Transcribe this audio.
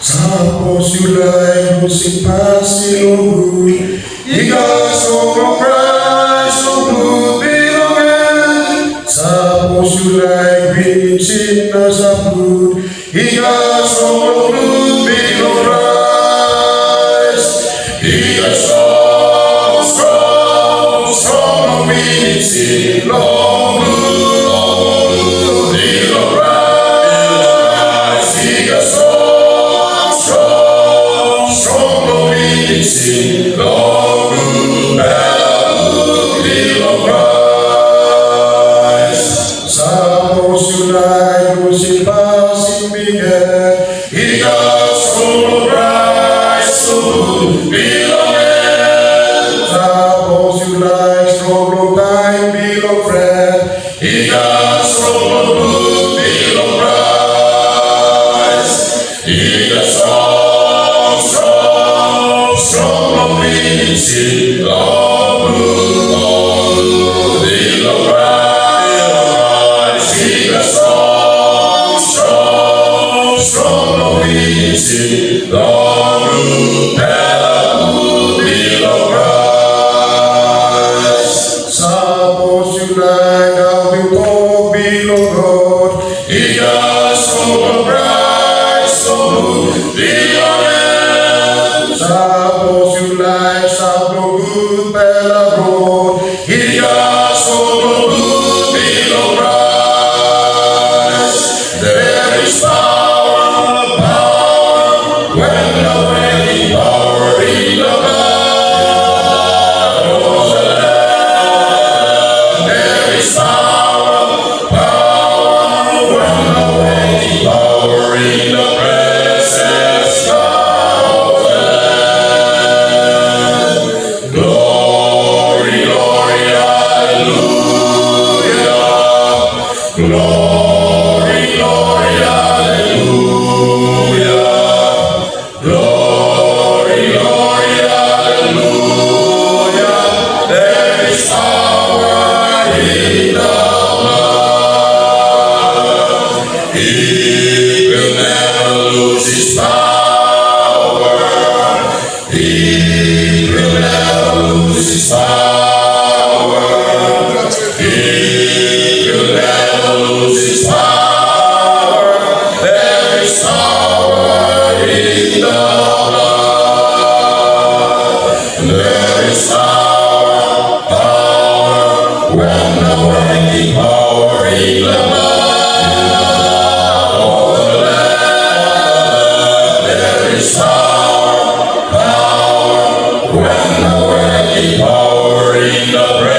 Suppose you like losing passing on good. You got so no Christ, no good belonging. Suppose you like being sinners of good. You got so no good belong Christ. He got so strong, strong, no meaning sin, long good, belong Christ. He got so sing, Lord, belong Christ. Suppose you like losing passing began. He got so Christ, so belong. Suppose you like strong time belong friend. He got so belong Christ. He got so sing, Lord, belong Christ. Sing a song, strong, strong, no we sing, Lord, belong Christ. Suppose you like how you talk, belong God. He got so bright, so belong. Suppose you like some no good bella road. He got so no good belong Christ. There is power, power, when the ready power in the blood of the Lamb. There is power, power, when the ready power in the presence of the Lamb. Glory, glory, hallelujah. Glory, glory, hallelujah. Glory, glory, hallelujah. There is power in the blood. He will never lose his power. He will never lose his power. He will never lose his power. There is power in the blood. There is power, power, when the working power in the blood of the Lamb. There is power, power, when the working power in the breath.